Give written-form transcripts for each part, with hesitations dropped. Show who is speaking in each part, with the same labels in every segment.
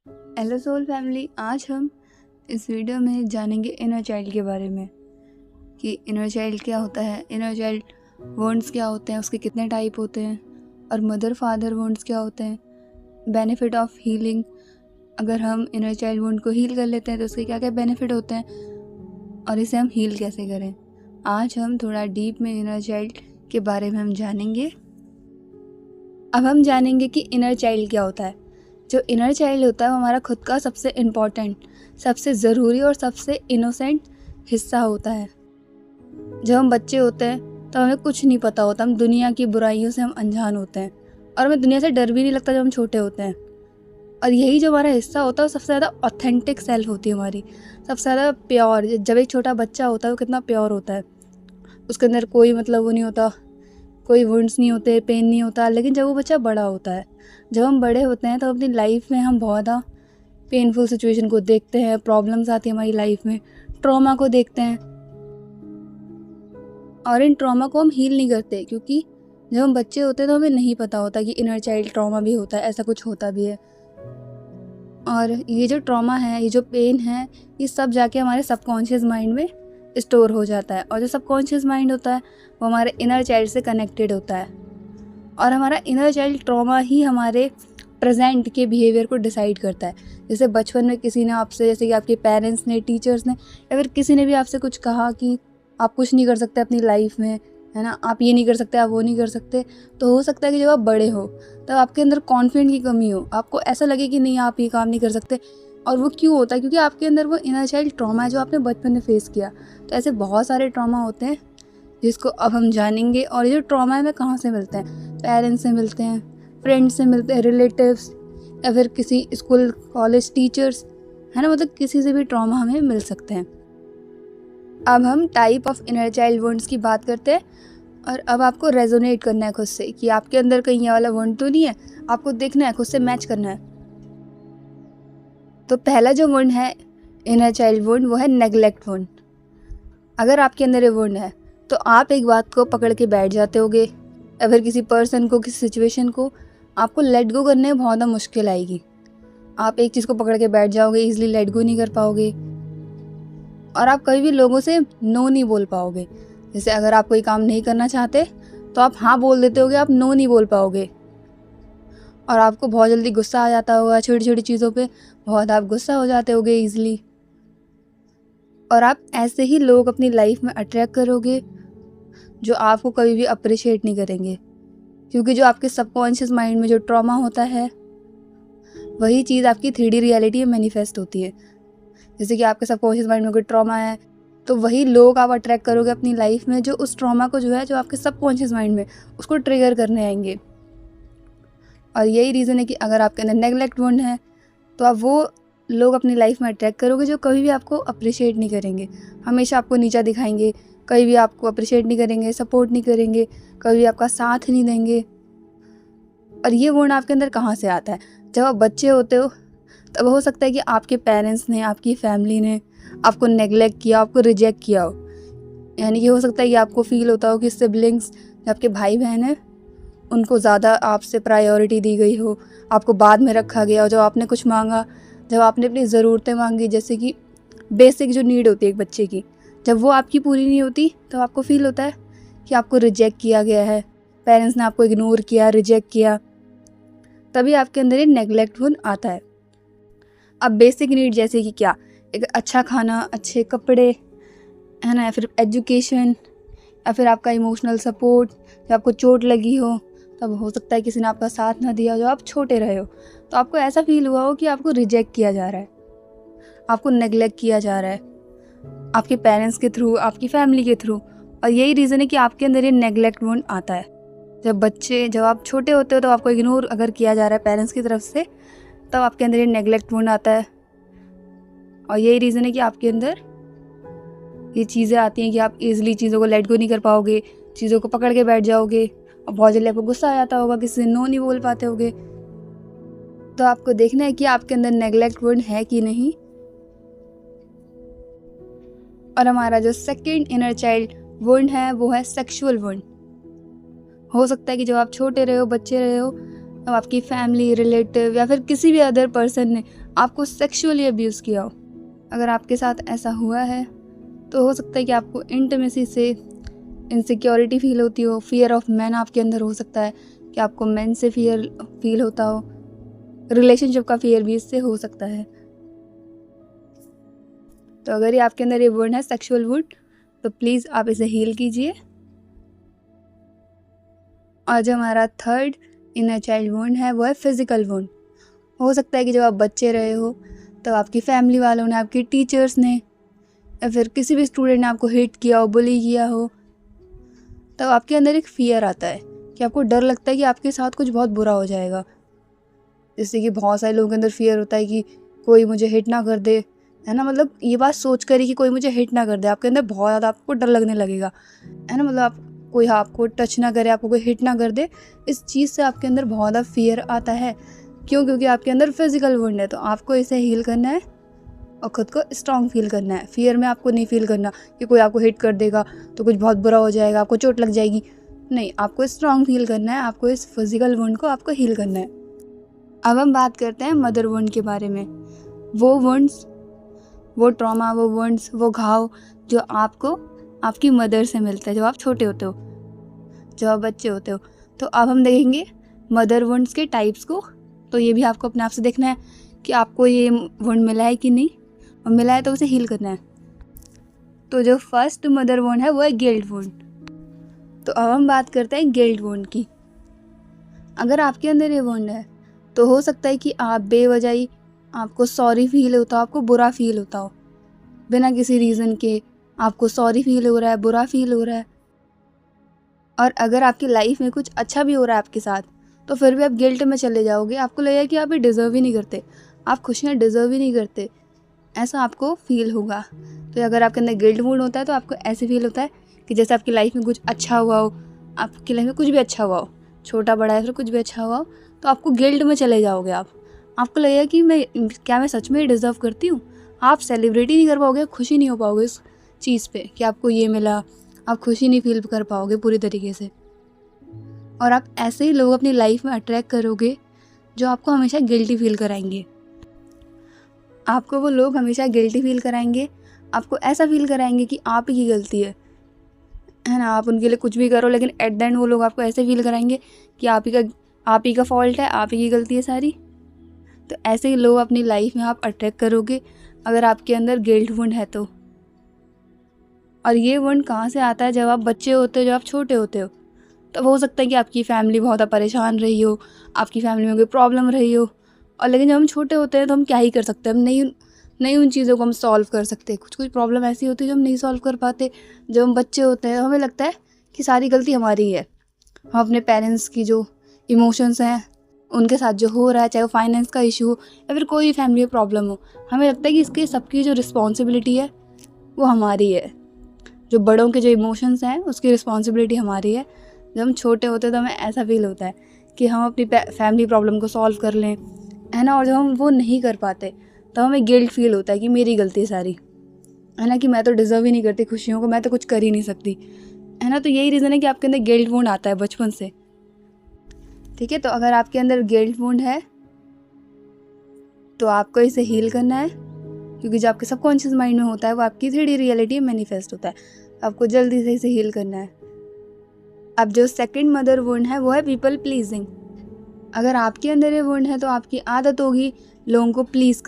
Speaker 1: Hello soul family, आज हम इस वीडियो में जानेंगे इनर चाइल्ड के बारे में कि इनर चाइल्ड क्या होता है, इनर चाइल्ड वॉन्ट्स क्या होते हैं, उसके कितने टाइप होते हैं और मदर फादर वॉन्ट्स क्या होते हैं, बेनिफिट ऑफ हीलिंग। अगर हम इनर चाइल्ड वॉन्ट को हील कर लेते हैं तो उसके क्या क्या बेनिफिट होते हैं और इसे हम हील कैसे करें। आज हम थोड़ा डीप में इनर चाइल्ड के बारे में हम जानेंगे। अब हम जानेंगे कि इनर चाइल्ड क्या होता है। जो इनर चाइल्ड होता है वो हमारा खुद का सबसे इम्पॉर्टेंट, सबसे ज़रूरी और सबसे इनोसेंट हिस्सा होता है। जब हम बच्चे होते हैं तो हमें कुछ नहीं पता होता, हम दुनिया की बुराइयों से हम अनजान होते हैं और हमें दुनिया से डर भी नहीं लगता जब हम छोटे होते हैं। और यही जो हमारा हिस्सा होता है वो सबसे ज़्यादा ऑथेंटिक सेल्फ होती है हमारी, सबसे ज़्यादा प्योर। जब एक छोटा बच्चा होता है वो कितना प्योर होता है, उसके अंदर कोई वो नहीं होता, कोई वुंड्स नहीं होते, पेन नहीं होता। लेकिन जब वो बच्चा बड़ा होता है, जब हम बड़े होते हैं तो अपनी लाइफ में हम बहुत ज़्यादा पेनफुल सिचुएशन को देखते हैं, प्रॉब्लम्स आती है हमारी लाइफ में, ट्रॉमा को देखते हैं और इन ट्रॉमा को हम हील नहीं करते क्योंकि जब हम बच्चे होते हैं तो हमें नहीं पता होता कि इनर चाइल्ड ट्रॉमा भी होता है, ऐसा कुछ होता भी है। और ये जो ट्रॉमा है, ये जो पेन है, ये सब जाके हमारे सबकॉन्शियस माइंड में स्टोर हो जाता है और जो सबकॉन्शियस माइंड होता है वो हमारे इनर चाइल्ड से कनेक्टेड होता है और हमारा इनर चाइल्ड ट्रॉमा ही हमारे प्रेजेंट के बिहेवियर को डिसाइड करता है। जैसे बचपन में किसी ने आपसे, जैसे कि आपके पेरेंट्स ने, टीचर्स ने या फिर किसी ने भी आपसे कुछ कहा कि आप कुछ नहीं कर सकते अपनी लाइफ में, है ना, आप ये नहीं कर सकते, आप वो नहीं कर सकते, तो हो सकता है कि जब आप बड़े हो तब आपके अंदर कॉन्फिडेंट की कमी हो, आपको ऐसा लगे कि नहीं आप ये काम नहीं कर सकते। और वो क्यों होता है? क्योंकि आपके अंदर वो इनर चाइल्ड ट्रॉमा है जो आपने बचपन में फेस किया। तो ऐसे बहुत सारे ट्रॉमा होते हैं जिसको अब हम जानेंगे। और ये जो ट्रॉमा है हमें कहाँ से मिलते हैं? पेरेंट्स से मिलते हैं, फ्रेंड्स से मिलते हैं, रिलेटिव्स या फिर किसी स्कूल कॉलेज टीचर्स, है ना, मतलब किसी से भी ट्रॉमा हमें मिल सकते हैं। अब हम type of inner child wounds की बात करते हैं और अब आपको रेजोनेट करना है खुद से कि आपके अंदर कहीं ये वाला वुंड तो नहीं है, आपको देखना है, खुद से मैच करना है। तो पहला जो वुंड है इनर चाइल्ड वुंड वो है नेग्लेक्ट वुंड। अगर आपके अंदर ये वुंड है तो आप एक बात को पकड़ के बैठ जाते होगे या फिर किसी पर्सन को, किसी सिचुएशन को आपको लेट गो करने में बहुत ज़्यादा मुश्किल आएगी। आप एक चीज़ को पकड़ के बैठ जाओगे, इजीली लेट गो नहीं कर पाओगे और आप कभी भी लोगों से नो नहीं बोल पाओगे। जैसे अगर आप कोई काम नहीं करना चाहते तो आप हाँ बोल देते होगे, आप नो नहीं बोल पाओगे और आपको बहुत जल्दी गुस्सा आ जाता होगा, छोटी छोटी चीज़ों पे बहुत आप गुस्सा हो जाते होगे ईजिली। और आप ऐसे ही लोग अपनी लाइफ में अट्रैक्ट करोगे जो आपको कभी भी अप्रिशिएट नहीं करेंगे, क्योंकि जो आपके सबकॉन्शियस माइंड में जो ट्रॉमा होता है वही चीज़ आपकी 3D रियलिटी में मैनिफेस्ट होती है। जैसे कि आपके सबकॉन्शियस माइंड में कोई ट्रॉमा है तो वही लोग आप अट्रैक्ट करोगे अपनी लाइफ में जो उस ट्रॉमा को, जो है, जो आपके सबकॉन्शियस माइंड में, उसको ट्रिगर करने आएंगे। और यही रीज़न है कि अगर आपके अंदर नेग्लेक्ट वुंड है तो आप वो लोग अपनी लाइफ में अट्रैक्ट करोगे जो कभी भी आपको अप्रिशिएट नहीं करेंगे, हमेशा आपको नीचा दिखाएंगे, कभी भी आपको अप्रिशिएट नहीं करेंगे, सपोर्ट नहीं करेंगे, कभी भी आपका साथ नहीं देंगे। और ये वुंड आपके अंदर कहाँ से आता है? जब आप बच्चे होते हो तब हो सकता है कि आपके पेरेंट्स ने, आपकी फैमिली ने आपको नेग्लेक्ट किया, आपको रिजेक्ट किया हो। यानी कि हो सकता है कि आपको फील होता हो कि सिबलिंग्स, जो आपके भाई बहन हैं, उनको ज़्यादा आपसे प्रायोरिटी दी गई हो, आपको बाद में रखा गया हो। जब आपने कुछ मांगा, जब आपने अपनी ज़रूरतें मांगी, जैसे कि बेसिक जो नीड होती है एक बच्चे की, जब वो आपकी पूरी नहीं होती तो आपको फील होता है कि आपको रिजेक्ट किया गया है, पेरेंट्स ने आपको इग्नोर किया, रिजेक्ट किया, तभी आपके अंदर ये नेग्लेक्ट वुंड आता है। अब बेसिक नीड जैसे कि क्या? एक अच्छा खाना, अच्छे कपड़े, है ना, या फिर एजुकेशन, या फिर आपका इमोशनल सपोर्ट। जब आपको चोट लगी हो तब हो सकता है किसी ने आपका साथ ना दिया, जो आप छोटे रहे हो तो आपको ऐसा फील हुआ हो कि आपको रिजेक्ट किया जा रहा है, आपको नेग्लेक्ट किया जा रहा है आपके पेरेंट्स के थ्रू, आपकी फैमिली के थ्रू। और यही रीज़न है कि आपके अंदर ये नेग्लेक्ट वुंड आता है। जब आप छोटे होते हो तो आपको इग्नोर अगर किया जा रहा है पेरेंट्स की तरफ से, तब आपके अंदर ये नेग्लेक्ट वुंड आता है। और यही रीज़न है कि आपके अंदर ये चीज़ें आती हैं कि आप इजीली चीज़ों को लेट गो नहीं कर पाओगे, चीज़ों को पकड़ के बैठ जाओगे और बहुत जल्दी आपको गुस्सा आ जाता होगा, किसी से नो नहीं बोल पाते होगे। तो आपको देखना है कि आपके अंदर नेग्लेक्ट वुंड है कि नहीं। और हमारा जो सेकंड इनर चाइल्ड वुंड है वो है सेक्सुअल वुंड। हो सकता है कि जब आप छोटे रहे हो, बच्चे रहे हो, अब आपकी फैमिली, रिलेटिव या फिर किसी भी अदर पर्सन ने आपको सेक्सुअली अब्यूज़ किया हो। अगर आपके साथ ऐसा हुआ है तो हो सकता है कि आपको इंटिमेसी से इनसिक्योरिटी फील होती हो, फियर ऑफ मैन आपके अंदर हो सकता है कि आपको मैन से फियर फील होता हो, रिलेशनशिप का फियर भी इससे हो सकता है। तो अगर ये आपके अंदर ये वुंड है सेक्सुअल वुंड, तो प्लीज़ आप इसे हील कीजिए। और जो हमारा थर्ड इनर चाइल्ड वुंड है वो है फिज़िकल वुंड। हो सकता है कि जब आप बच्चे रहे हो तब आपकी फैमिली वालों ने, आपके टीचर्स ने या फिर किसी भी स्टूडेंट ने आपको हिट किया हो, बुली किया हो, तब आपके अंदर एक फ़ियर आता है कि आपको डर लगता है कि आपके साथ कुछ बहुत बुरा हो जाएगा। जैसे कि बहुत सारे लोगों के अंदर फ़ियर होता है कि कोई मुझे हिट ना कर दे, है ना। मतलब ये बात सोच कर ही कि कोई मुझे हिट ना कर दे, आपके अंदर बहुत ज़्यादा आपको डर लगने लगेगा, है ना। मतलब आप कोई आपको टच ना करे, आपको कोई हिट ना कर दे, इस चीज़ से आपके अंदर बहुत ज़्यादा फ़ियर आता है। क्यों? क्योंकि आपके अंदर फिज़िकल वुंड है। तो आपको इसे हील करना है और ख़ुद को स्ट्रॉन्ग फील करना है। फियर में आपको नहीं फील करना कि कोई आपको हिट कर देगा तो कुछ बहुत बुरा हो जाएगा, आपको चोट लग जाएगी। नहीं, आपको स्ट्रॉन्ग फील करना है, आपको इस फिज़िकल वुंड को आपको हील करना है। अब हम बात करते हैं मदर वुंड के बारे में। वो वुंड्स, वो ट्रॉमा, वो वुंड्स, वो घाव जो आपको आपकी मदर से मिलता है जब आप छोटे होते हो, जब आप बच्चे होते हो। तो अब हम देखेंगे मदर वुंड्स के टाइप्स को। तो ये भी आपको अपने आप से देखना है कि आपको ये वुंड मिला है कि नहीं, और मिला है तो उसे हील करना है। तो जो फर्स्ट मदर वुंड है वो है गिल्ट वुंड। तो अब हम बात करते हैं गिल्ट वुंड की। अगर आपके अंदर ये वुंड है तो हो सकता है कि आप बेवजह आपको सॉरी फील होता हो, आपको बुरा फील होता हो, बिना किसी रीज़न के आपको सॉरी फील हो रहा है, बुरा फील हो रहा है। और अगर आपकी लाइफ में कुछ अच्छा भी हो रहा है आपके साथ, तो फिर भी आप गिल्ट में चले जाओगे। आपको लगेगा कि आप ये डिज़र्व ही नहीं करते, आप खुशियाँ डिज़र्व ही नहीं करते, ऐसा आपको फील होगा। तो अगर आपके अंदर गिल्ट वुंड होता है तो आपको ऐसे फील होता है कि जैसे आपकी लाइफ में कुछ अच्छा हुआ हो, आपकी लाइफ में कुछ भी अच्छा हुआ हो, छोटा बड़ा है फिर कुछ भी अच्छा हुआ हो, तो आपको गिल्ट में चले जाओगे। आपको लगेगा कि मैं सच में डिज़र्व करती हूँ। आप सेलिब्रेट ही नहीं कर पाओगे, खुशी नहीं हो पाओगे इस चीज़ पे कि आपको ये मिला, आप खुशी नहीं फील कर पाओगे पूरी तरीके से। और आप ऐसे ही लोग अपनी लाइफ में अट्रैक्ट करोगे जो आपको हमेशा गिल्टी फील कराएंगे। आपको वो लोग हमेशा गिल्टी फील कराएंगे, आपको ऐसा फील कराएंगे कि आप ही की गलती है ना। आप उनके लिए कुछ भी करो, लेकिन एट द एंड वो लोग आपको ऐसे फील कराएंगे कि आप ही का फॉल्ट है, आप ही की गलती है सारी। तो ऐसे ही लोग अपनी लाइफ में आप अट्रैक्ट करोगे अगर आपके अंदर गिल्ट वुंड है तो। और ये वुंड कहाँ से आता है? जब आप बच्चे होते हो, जब आप छोटे होते हो, तब हो सकता है कि आपकी फैमिली बहुत परेशान रही हो, आपकी फैमिली में कोई प्रॉब्लम रही हो। और लेकिन जब हम छोटे होते हैं तो हम क्या ही कर सकते हैं, हम नहीं उन चीज़ों को हम सॉल्व कर सकते। कुछ प्रॉब्लम ऐसी होती है जो हम नहीं सॉल्व कर पाते। जब हम बच्चे होते हैं हमें लगता है कि सारी गलती हमारी है। हम अपने पेरेंट्स की जो इमोशंस हैं उनके साथ जो हो रहा है, चाहे वो फाइनेंस का इशू हो या फिर कोई फैमिली में प्रॉब्लम हो, हमें लगता है कि इसके सबकी जो रिस्पॉन्सिबिलिटी है वो हमारी है। जो बड़ों के जो इमोशंस हैं उसकी रिस्पॉन्सिबिलिटी हमारी है। जब हम छोटे होते हैं तो हमें ऐसा फील होता है कि हम अपनी फैमिली प्रॉब्लम को सॉल्व कर लें, है ना। और जब हम वो नहीं कर पाते तो हमें गिल्ट फील होता है कि मेरी गलती सारी, है ना, कि मैं तो डिज़र्व ही नहीं करती खुशियों को, मैं तो कुछ कर ही नहीं सकती, है ना। तो यही रीज़न है कि आपके अंदर गिल्ट वुंड आता है बचपन से। ठीक है, तो अगर आपके अंदर गिल्ट वुंड है तो आपको इसे हील करना है, क्योंकि जो आपके सबकॉन्शियस माइंड में होता है वो आपकी 3D रियलिटी में मैनिफेस्ट होता है। आपको जल्दी से इसे हील करना है। अब जो सेकंड मदर वुंड है वो है पीपल प्लीजिंग। अगर आपके अंदर ये वुंड है तो आपकी आदत होगी लोगों को प्लीज़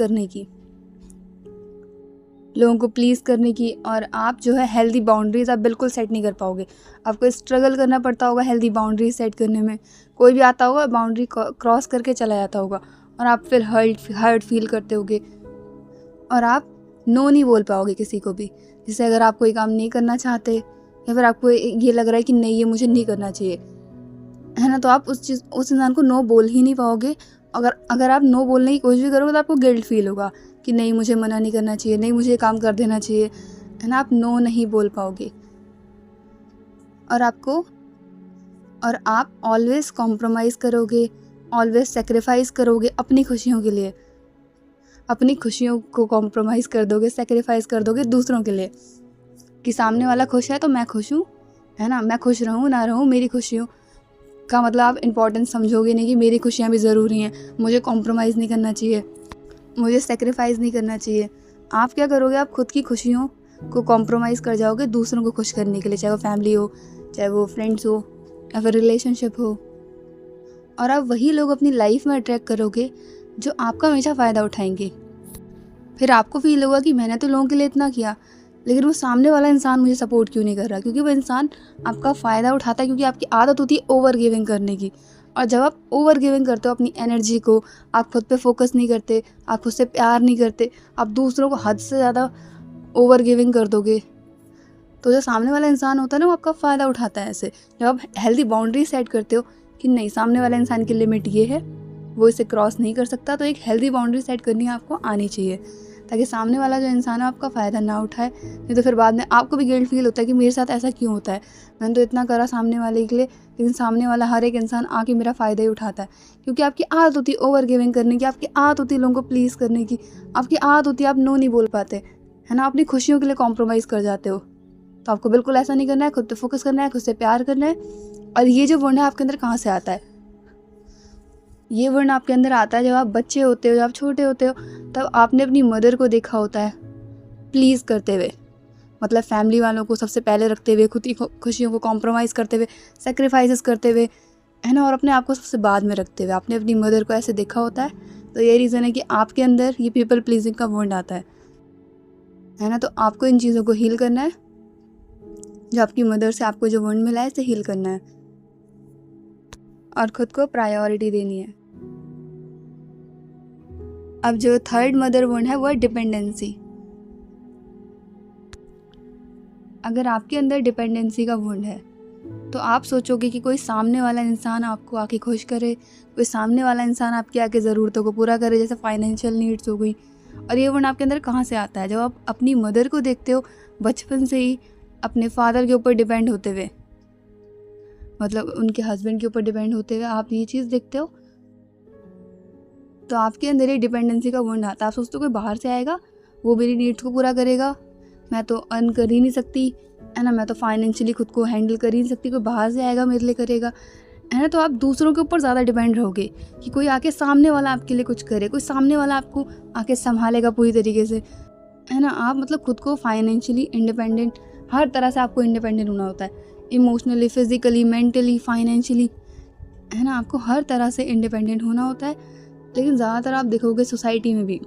Speaker 1: करने की, और आप जो है हेल्दी बाउंड्रीज आप बिल्कुल सेट नहीं कर पाओगे। आपको स्ट्रगल करना पड़ता होगा हेल्दी बाउंड्रीज सेट करने में। कोई भी आता होगा बाउंड्री क्रॉस करके चला जाता होगा और आप फिर हर्ट फील करते होगे, और आप नो नहीं बोल पाओगे किसी को भी। जैसे अगर आप कोई काम नहीं करना चाहते या फिर आपको ये लग रहा है कि नहीं ये मुझे नहीं करना चाहिए, है ना, तो आप उस इंसान को नो बोल ही नहीं पाओगे। अगर आप नो बोलने की कोशिश भी करोगे तो आपको गिल्ट फील होगा कि नहीं मुझे मना नहीं करना चाहिए, नहीं मुझे ये काम कर देना चाहिए, है ना। आप नो नहीं बोल पाओगे। और आप ऑलवेज कॉम्प्रोमाइज़ करोगे, ऑलवेज सेक्रीफाइस करोगे अपनी खुशियों के लिए। अपनी खुशियों को कॉम्प्रोमाइज़ कर दोगे, सेक्रीफाइस कर दोगे दूसरों के लिए, कि सामने वाला खुश है तो मैं खुश हूँ, है ना, मैं खुश रहूँ ना रहूँ मेरी खुशी हो। का मतलब आप इम्पोर्टेंस समझोगे नहीं कि मेरी खुशियाँ भी ज़रूरी हैं, मुझे कॉम्प्रोमाइज़ नहीं करना चाहिए, मुझे सेक्रीफाइस नहीं करना चाहिए। आप क्या करोगे, आप खुद की खुशियों को कॉम्प्रोमाइज़ कर जाओगे दूसरों को खुश करने के लिए, चाहे वो फैमिली हो, चाहे वो फ्रेंड्स हो, या फिर रिलेशनशिप हो। और आप वही लोग अपनी लाइफ में अट्रैक्ट करोगे जो आपका हमेशा फ़ायदा उठाएंगे। फिर आपको फील होगा कि मैंने तो लोगों के लिए इतना किया, लेकिन वो सामने वाला इंसान मुझे सपोर्ट क्यों नहीं कर रहा, क्योंकि वो इंसान आपका फ़ायदा उठाता है, क्योंकि आपकी आदत होती है ओवर गिविंग करने की। और जब आप ओवर गिविंग करते हो अपनी एनर्जी को, आप खुद पे फोकस नहीं करते, आप खुद से प्यार नहीं करते, आप दूसरों को हद से ज़्यादा ओवर गिविंग कर दोगे, तो जो सामने वाला इंसान होता है ना, वो आपका फ़ायदा उठाता है ऐसे। जब आप हेल्दी बाउंड्री सेट करते हो कि नहीं, सामने वाले इंसान की लिमिट ये है, वो इसे क्रॉस नहीं कर सकता, तो एक हेल्दी बाउंड्री सेट करनी आपको आनी चाहिए, ताकि सामने वाला जो इंसान है आपका फ़ायदा ना उठाए। नहीं तो फिर बाद में आपको भी गिल्ट फील होता है कि मेरे साथ ऐसा क्यों होता है, मैंने तो इतना करा सामने वाले के लिए, लेकिन सामने वाला हर एक इंसान आके मेरा फ़ायदा ही उठाता है। क्योंकि आपकी आदत होती है ओवर गिविंग करने की, आपकी आदत होती है लोगों को प्लीज़ करने की, आपकी आदत होती है आप नो नहीं बोल पाते, है ना, अपनी खुशियों के लिए कॉम्प्रोमाइज़ कर जाते हो। तो आपको बिल्कुल ऐसा नहीं करना है, खुद पे फोकस करना है, खुद से प्यार करना है। और ये जो वर्ण है आपके अंदर कहाँ से आता है? ये वर्ण आपके अंदर आता है जब आप बच्चे होते हो, जब आप छोटे होते हो, तब आपने अपनी मदर को देखा होता है प्लीज़ करते हुए, मतलब फैमिली वालों को सबसे पहले रखते हुए, खुद की खुशियों को कॉम्प्रोमाइज़ करते हुए, सेक्रीफाइसेस करते हुए, है ना, और अपने आप को सबसे बाद में रखते हुए आपने अपनी मदर को ऐसे देखा होता है। तो ये रीज़न है कि आपके अंदर ये पीपल प्लीजिंग का वर्ण आता है ना। तो आपको इन चीज़ों को हील करना है, जो आपकी मदर से आपको जो वर्ण मिला है इसे हील करना है, और खुद को प्रायोरिटी देनी है। अब जो थर्ड मदर वर्ण है वो है डिपेंडेंसी। अगर आपके अंदर डिपेंडेंसी का वर्ण है तो आप सोचोगे कि कोई सामने वाला इंसान आपको आके खुश करे, कोई सामने वाला इंसान आपकी आके ज़रूरतों को पूरा करे, जैसे फाइनेंशियल नीड्स हो गई। और ये वर्ण आपके अंदर कहाँ से आता है? जब आप अपनी मदर को देखते हो बचपन से ही अपने फादर के ऊपर डिपेंड होते हुए, मतलब उनके हस्बैंड के ऊपर डिपेंड होते हुए आप ये चीज़ देखते हो, तो आपके अंदर ये डिपेंडेंसी का वर्ण आता है। आप सोचते हो कोई बाहर से आएगा, वो मेरी नीड्स को पूरा करेगा, मैं तो अर्न कर ही नहीं सकती, है ना, मैं तो फाइनेंशियली खुद को हैंडल कर ही नहीं सकती, कोई बाहर से आएगा मेरे लिए करेगा, है ना। तो आप दूसरों के ऊपर ज़्यादा डिपेंड रहोगे कि कोई आके सामने वाला आपके लिए कुछ करे, कोई सामने वाला आपको आके संभालेगा पूरी तरीके से, है ना। आप मतलब खुद को फाइनेंशियली इंडिपेंडेंट, हर तरह से आपको इंडिपेंडेंट होना होता है, इमोशनली, फिजिकली, मेंटली, फाइनेंशियली, है ना, आपको हर तरह से इंडिपेंडेंट होना होता है। लेकिन ज़्यादातर आप देखोगे सोसाइटी में भी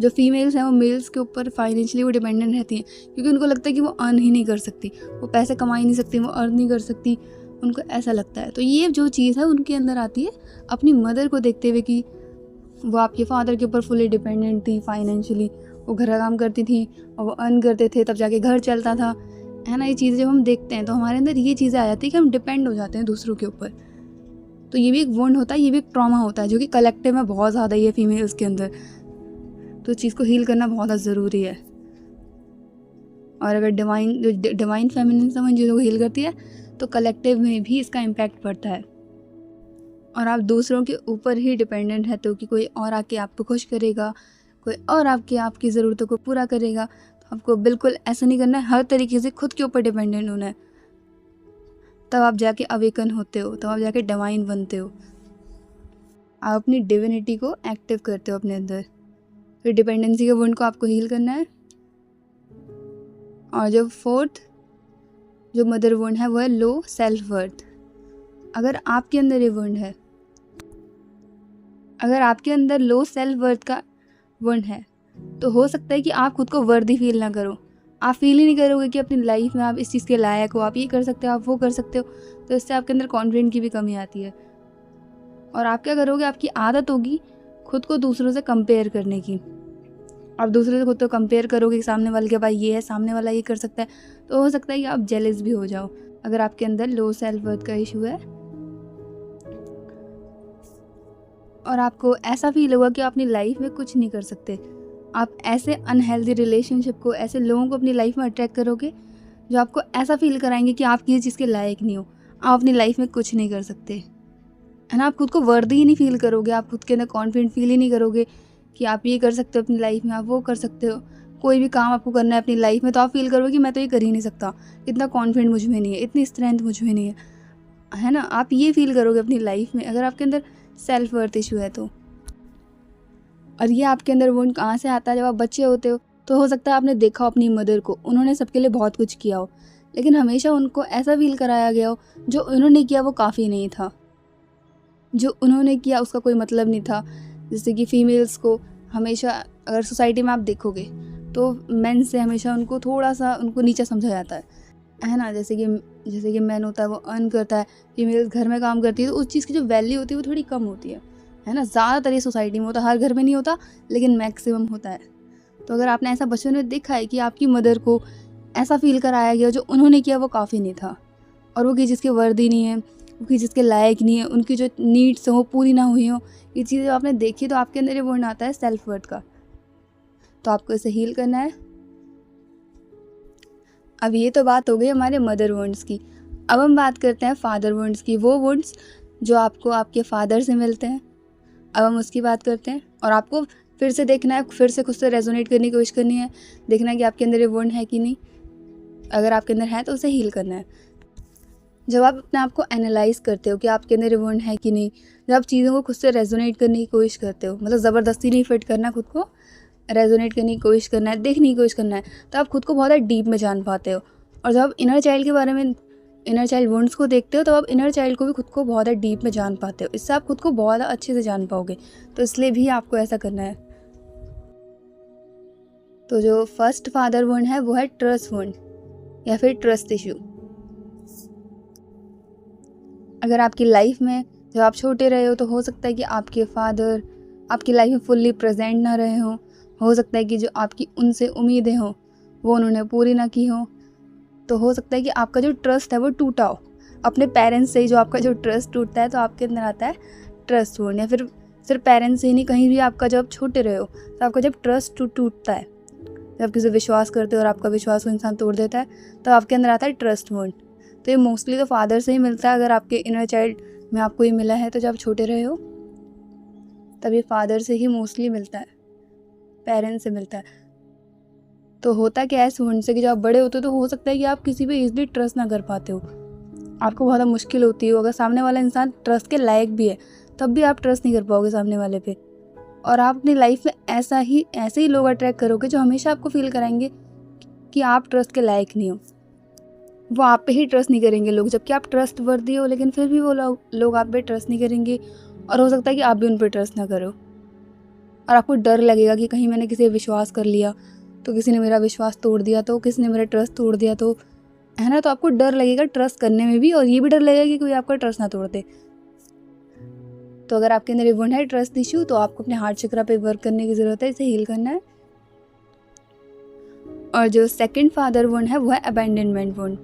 Speaker 1: जो फीमेल्स हैं वो मेल्स के ऊपर फाइनेंशियली वो डिपेंडेंट रहती हैं, क्योंकि उनको लगता है कि वो अर्न ही नहीं कर सकती, वो पैसे कमा ही नहीं सकती, वो अर्न नहीं कर सकती, उनको ऐसा लगता है। तो ये जो चीज़ है उनके अंदर आती है अपनी मदर को देखते हुए कि वो आपके फादर के ऊपर फुली डिपेंडेंट थी फाइनेंशियली, वो घर का काम करती थी और वो अर्न करते थे तब जाके घर चलता था, है ना। ये चीज़ें जब हम देखते हैं तो हमारे अंदर ये चीज़ें आ जाती है कि हम डिपेंड हो जाते हैं दूसरों के ऊपर। तो ये भी एक वुंड होता है, ये भी एक ट्रॉमा होता है जो कि कलेक्टिव में बहुत ज़्यादा ही है फीमेल्स के अंदर। तो इस चीज़ को हील करना बहुत ज़्यादा ज़रूरी है। और अगर डिवाइन फेमिनिज्म इन चीज़ों को हील करती है तो कलेक्टिव में भी इसका इम्पैक्ट पड़ता है। और आप दूसरों के ऊपर ही डिपेंडेंट रहते हो कि कोई और आके आपको खुश करेगा, कोई और आपकी ज़रूरतों को पूरा करेगा। तो आपको बिल्कुल ऐसा नहीं करना है, हर तरीके से खुद के ऊपर डिपेंडेंट होना है। तब आप जाके अवेकन होते हो, तब आप जाके डिवाइन बनते हो, आप अपनी डिविनिटी को एक्टिव करते हो अपने अंदर। फिर डिपेंडेंसी के वुंड को आपको हील करना है। और जो फोर्थ जो मदर वुंड है वो है लो सेल्फ वर्थ। अगर आपके अंदर ये वुंड है, अगर आपके अंदर लो सेल्फ वर्थ का वुंड है, तो हो सकता है कि आप खुद को वर्दी फील ना करो, आप फील ही नहीं करोगे कि अपनी लाइफ में आप इस चीज़ के लायक हो, आप ये कर सकते हो, आप वो कर सकते हो। तो इससे आपके अंदर कॉन्फिडेंस की भी कमी आती है। और आप क्या करोगे, आपकी आदत होगी खुद को दूसरों से कंपेयर करने की। आप दूसरे से खुद को कंपेयर करोगे कि सामने वाले के पास ये है, सामने वाला ये कर सकता है, तो हो सकता है कि आप जेलस भी हो जाओ अगर आपके अंदर लो सेल्फ वर्थ का इशू है। और आपको ऐसा फील होगा कि आप अपनी लाइफ में कुछ नहीं कर सकते। आप ऐसे अनहेल्दी रिलेशनशिप को, ऐसे लोगों को अपनी लाइफ में अट्रैक्ट करोगे जो आपको ऐसा फील कराएंगे कि आप किसी चीज़ के लायक नहीं हो, आप अपनी लाइफ में कुछ नहीं कर सकते, है ना। आप खुद को वर्दी ही नहीं फील करोगे, आप खुद के अंदर कॉन्फिडेंट फील ही नहीं करोगे कि आप ये कर सकते हो अपनी लाइफ में, आप वो कर सकते हो। कोई भी काम आपको करना है अपनी लाइफ में तो आप फील करोगे कि मैं तो ये कर ही नहीं सकता, इतना कॉन्फिडेंट मुझ में नहीं है, इतनी स्ट्रेंथ मुझ में नहीं है। है ना, आप ये फील करोगे अपनी लाइफ में अगर आपके अंदर सेल्फ वर्थ इशू है तो। और ये आपके अंदर वुंड कहाँ से आता है? जब आप बच्चे होते हो तो हो सकता है आपने देखा हो अपनी मदर को, उन्होंने सबके लिए बहुत कुछ किया हो, लेकिन हमेशा उनको ऐसा फील कराया गया हो जो उन्होंने किया वो काफ़ी नहीं था, जो उन्होंने किया उसका कोई मतलब नहीं था। जैसे कि फीमेल्स को हमेशा, अगर सोसाइटी में आप देखोगे तो मेन से हमेशा उनको थोड़ा सा उनको नीचा समझा जाता है ना। जैसे कि मैन होता है वो अर्न करता है, फीमेल्स घर में काम करती है, तो उस चीज़ की जो वैल्यू होती है वो थोड़ी कम होती है ना। ज़्यादातर ये सोसाइटी में होता है, हर घर में नहीं होता लेकिन मैक्सिमम होता है। तो अगर आपने ऐसा बचपन में देखा है कि आपकी मदर को ऐसा फील कराया गया जो उन्होंने किया वो काफ़ी नहीं था, और वो किसी चीज़ के वर्दी नहीं है, वो किसी चीज़ के लायक नहीं है, उनकी जो नीड्स हैं वो पूरी ना हुई हो, ये चीज़ें आपने देखी, तो आपके अंदर ये वर्ड आता है सेल्फ वर्थ का। तो आपको इसे हील करना है। अब ये तो बात हो गई हमारे मदर वुंड्स की। अब हम बात करते हैं फादर वुंड्स की, वो वुंड्स जो आपको आपके फादर से मिलते हैं। अब हम उसकी बात करते हैं, और आपको फिर से देखना है, फिर से खुद से रेजोनेट करने की कोशिश करनी है, देखना है कि आपके अंदर ये वुंड है कि नहीं। अगर आपके अंदर है तो उसे हील करना है। जब आप अपने आप को एनालाइज करते हो कि आपके अंदर ये वुंड है कि नहीं, जब आप चीज़ों को खुद से रेजोनेट करने की कोशिश करते हो, मतलब ज़बरदस्ती नहीं फिट करना, खुद को रेजोनेट करने की कोशिश करना है, देखने की कोशिश करना है, तो आप खुद को बहुत डीप में जान पाते हो। और जब आप इनर चाइल्ड के बारे में, इनर चाइल्ड वुंड्स को देखते हो, तो आप इनर चाइल्ड को भी खुद को बहुत डीप में जान पाते हो। इससे आप खुद को बहुत अच्छे से जान पाओगे, तो इसलिए भी आपको ऐसा करना है। तो जो फर्स्ट फादर वुंड है वो है ट्रस्ट वुंड या फिर ट्रस्ट इशू। अगर आपकी लाइफ में जब आप छोटे रहे हो तो हो सकता है कि आपके फादर आपकी लाइफ में फुल्ली प्रेजेंट ना रहे हो सकता है कि जो आपकी उनसे उम्मीदें हों वो उन्होंने पूरी ना की हो, तो हो सकता है कि आपका जो ट्रस्ट है वो टूटा हो। अपने पेरेंट्स से ही जो आपका जो ट्रस्ट टूटता है तो आपके अंदर आता है ट्रस्ट वुंड। या फिर सिर्फ पेरेंट्स से ही नहीं, कहीं भी आपका जब छोटे रहे हो तो आपका जब ट्रस्ट टूटता है, जब किसी विश्वास करते हो और आपका विश्वास वो इंसान तोड़ देता है, तो आपके अंदर आता है ट्रस्ट वुंड। तो ये मोस्टली तो फादर से ही मिलता है। अगर आपके इनर चाइल्ड में आपको ये मिला है तो जब छोटे रहे हो तब ये फादर से ही मोस्टली मिलता है, पेरेंट्स से मिलता है। तो होता क्या है इस वुंड से कि जब आप बड़े होते हो तो हो सकता है कि आप किसी पे इजीली ट्रस्ट ना कर पाते हो, आपको बहुत मुश्किल होती है। अगर सामने वाला इंसान ट्रस्ट के लायक भी है तब भी आप ट्रस्ट नहीं कर पाओगे सामने वाले पे, और आप अपनी लाइफ में ऐसे ही लोग अट्रैक्ट करोगे जो हमेशा आपको फील कराएंगे कि आप ट्रस्ट के लायक नहीं हो। वो आप पे ही ट्रस्ट नहीं करेंगे लोग, जबकि आप ट्रस्ट वर्दी हो, लेकिन फिर भी वो लोग आप पे ट्रस्ट नहीं करेंगे, और हो सकता है कि आप भी उन पर ट्रस्ट ना करो। और आपको डर लगेगा कि कहीं मैंने किसी पे विश्वास कर लिया तो किसी ने मेरा विश्वास तोड़ दिया, तो किसी ने मेरा ट्रस्ट तोड़ दिया, तो है ना। तो आपको डर लगेगा ट्रस्ट करने में भी, और ये भी डर लगेगा कि कोई आपका ट्रस्ट ना तोड़ दे। तो अगर आपके अंदर ये वुंड है ट्रस्ट इशू, तो आपको अपने हार्ट चक्रा पे वर्क करने की ज़रूरत है, इसे हील करना है। और जो सेकंड फादर वुंड है वो है अबैंडनमेंट वुंड।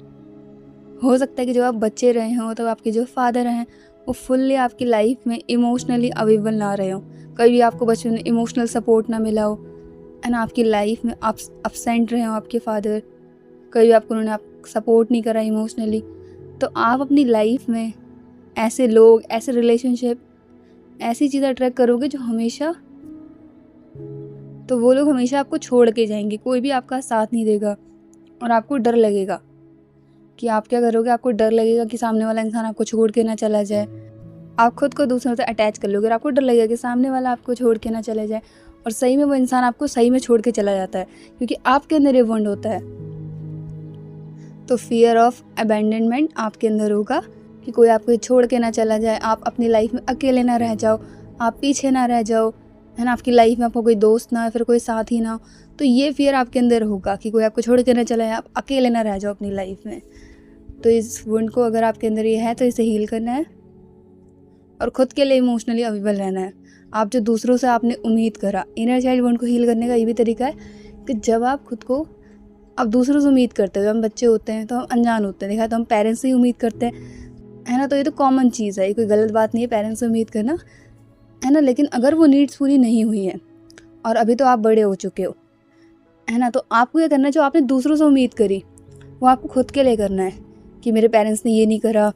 Speaker 1: हो सकता है कि जब आप बच्चे रहे हो तब आपके जो फादर हैं वो फुल्ली आपकी लाइफ में इमोशनली अवेलेबल ना रहे हो, कभी आपको बचपन में इमोशनल सपोर्ट ना मिला हो, है ना। आपकी लाइफ में अपसेंट रहे हो आपके फादर, कभी आपको उन्होंने सपोर्ट नहीं करा इमोशनली, तो आप अपनी लाइफ में ऐसे लोग, ऐसे रिलेशनशिप, ऐसी चीज़ें अट्रैक्ट करोगे जो हमेशा, तो वो लोग हमेशा आपको छोड़ के जाएंगे, कोई भी आपका साथ नहीं देगा, और आपको डर लगेगा कि आप क्या करोगे। आपको डर लगेगा कि सामने वाला इंसान आपको छोड़ के ना चला जाए। आप खुद को दूसरों से अटैच कर लोगे और आपको डर लगेगा कि सामने वाला आपको छोड़ के ना चले जाए, और सही में वो इंसान आपको सही में छोड़ के चला जाता है, क्योंकि आपके अंदर ये वुंड होता है। तो फियर ऑफ अबैंडनमेंट आपके अंदर होगा कि कोई आपको छोड़ के ना चला जाए, आप अपनी लाइफ में अकेले ना रह जाओ, आप पीछे ना रह जाओ, है ना। आपकी लाइफ में आपको कोई दोस्त ना, फिर कोई साथी ना हो, तो ये फियर आपके अंदर होगा कि कोई आपको छोड़ के ना चला जाए, आप अकेले ना रह जाओ अपनी लाइफ में। तो इस वुंड को अगर आपके अंदर ये है तो इसे हील करना है, और ख़ुद के लिए इमोशनली अवेलेबल रहना है। आप जो दूसरों से आपने उम्मीद करा, इनर चाइल्ड वुंड को हील करने का ये भी तरीका है कि जब आप खुद को, आप दूसरों से उम्मीद करते हो, जब हम बच्चे होते हैं तो हम अनजान होते हैं, देखा तो हम पेरेंट्स से ही उम्मीद करते हैं, है ना। तो ये तो कॉमन चीज़ है, ये कोई गलत बात नहीं है पेरेंट्स से उम्मीद करना, है ना। लेकिन अगर वो नीड्स पूरी नहीं हुई हैं और अभी तो आप बड़े हो चुके हो, है ना, तो आपको ये करना है जो आपने दूसरों से उम्मीद करी वो आपको खुद के लिए करना है कि मेरे पेरेंट्स ने ये नहीं करा,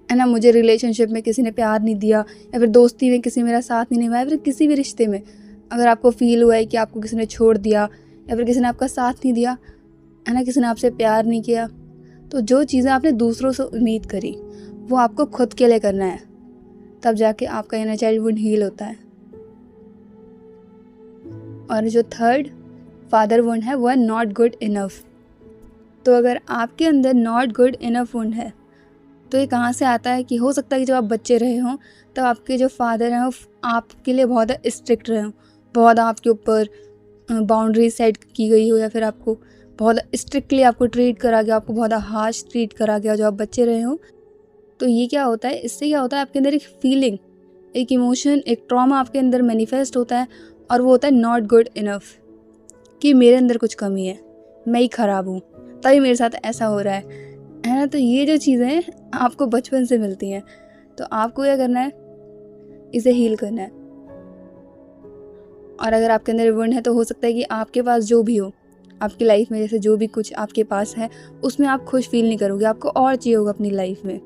Speaker 1: है ना, मुझे रिलेशनशिप में किसी ने प्यार नहीं दिया, या फिर दोस्ती में किसी मेरा साथ नहीं निभाया, फिर किसी भी रिश्ते में अगर आपको फील हुआ है कि आपको किसी ने छोड़ दिया या फिर किसी ने आपका साथ नहीं दिया, है ना, किसी ने आपसे प्यार नहीं किया, तो जो चीज़ें आपने दूसरों से उम्मीद करी वो आपको खुद के लिए करना है, तब जाके आपका इनर चाइल्ड वुंड हील होता है। और जो थर्ड फादर वुंड है वो है नॉट गुड इनफ। तो अगर आपके अंदर नॉट गुड इनफ वुंड है तो ये कहाँ से आता है कि हो सकता है कि जब आप बच्चे रहे हों तब आपके जो फादर हैं वो आपके लिए बहुत स्ट्रिक्ट रहे हों, बहुत आपके ऊपर बाउंड्री सेट की गई हो, या फिर आपको बहुत स्ट्रिक्टली आपको ट्रीट करा गया, आपको बहुत हार्श ट्रीट करा गया जब आप बच्चे रहे हों। तो ये क्या होता है, इससे क्या होता है, आपके अंदर एक फीलिंग, एक इमोशन, एक ट्रॉमा आपके अंदर मैनिफेस्ट होता है, और वो होता है नॉट गुड इनफ, कि मेरे अंदर कुछ कमी है, मैं ही ख़राब हूँ, तभी मेरे साथ ऐसा हो रहा है ना। तो ये जो चीज़ें आपको बचपन से मिलती हैं, तो आपको क्या करना है, इसे हील करना है। और अगर आपके अंदर वुंड है तो हो सकता है कि आपके पास जो भी हो आपकी लाइफ में, जैसे जो भी कुछ आपके पास है उसमें आप खुश फील नहीं करोगे, आपको और चाहिए होगा अपनी लाइफ में।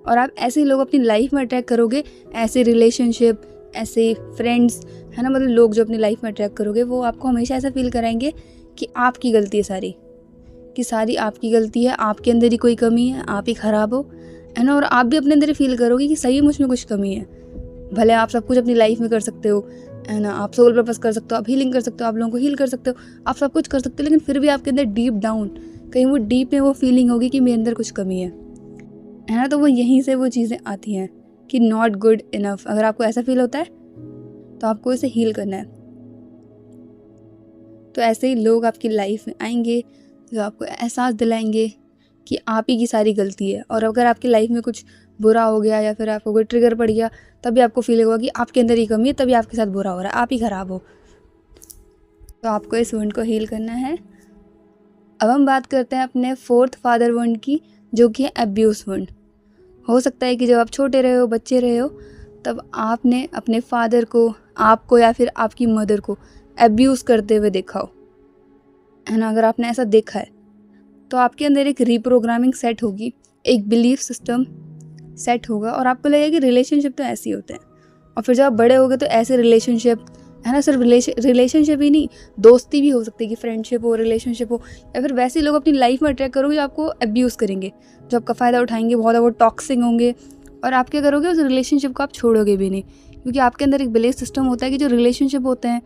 Speaker 1: और आप ऐसे लोग अपनी लाइफ में अट्रैक्ट करोगे, ऐसे रिलेशनशिप, ऐसे फ्रेंड्स, है ना, मतलब लोग जो अपनी लाइफ में अट्रैक्ट करोगे वो आपको हमेशा ऐसा फील कराएंगे कि आपकी गलती है सारी, कि सारी आपकी गलती है, आपके अंदर ही कोई कमी है, आप ही ख़राब हो, है ना। और आप भी अपने अंदर ही फील करोगे कि सही मुझ में कुछ कमी है। भले आप सब कुछ अपनी लाइफ में कर सकते हो, है ना, आप सोल पर्पस कर सकते हो, आप हीलिंग कर सकते हो, आप लोगों को हील कर सकते हो, आप सब कुछ कर सकते हो, लेकिन फिर भी आपके अंदर डीप डाउन कहीं वो डीप में वो फीलिंग होगी कि मेरे अंदर कुछ कमी है ना। तो वो यहीं से वो चीज़ें आती हैं कि नॉट गुड इनफ। अगर आपको ऐसा फील होता है तो आपको इसे हील करना है। तो ऐसे ही लोग आपकी लाइफ में आएंगे जो आपको एहसास दिलाएंगे कि आप ही की सारी गलती है। और अगर आपकी लाइफ में कुछ बुरा हो गया या फिर आपको कोई ट्रिगर पड़ गया, तभी आपको फील होगा कि आपके अंदर ही कमी है, तभी आपके साथ बुरा हो रहा है, आप ही ख़राब हो। तो आपको इस वुंड को हील करना है। अब हम बात करते हैं अपने फोर्थ फादर वुंड की, जो कि है अब्यूज़ वुंड। हो सकता है कि जब आप छोटे रहे हो, बच्चे रहे हो, तब आपने अपने फादर को, आपको या फिर आपकी मदर को अब्यूज़ करते हुए देखा हो, है ना। अगर आपने ऐसा देखा है तो आपके अंदर एक रीप्रोग्रामिंग सेट होगी, एक बिलीफ सिस्टम सेट होगा, और आपको लगेगा कि रिलेशनशिप तो ऐसे ही होते हैं। और फिर जब आप बड़े होगे तो ऐसे रिलेशनशिप, है ना, सिर्फ रिलेशनशिप ही नहीं, दोस्ती भी हो सकती है, कि फ्रेंडशिप हो, रिलेशनशिप हो, या फिर वैसे लोग अपनी लाइफ में अट्रैक्ट करोगे जो आपको अब्यूज़ करेंगे, जो आपका फ़ायदा उठाएंगे, बहुत वो टॉक्सिक होंगे। और आप क्या करोगे, उस रिलेशनशिप को आप छोड़ोगे भी नहीं, क्योंकि आपके अंदर एक बिलीफ सिस्टम होता है कि जो रिलेशनशिप होते हैं,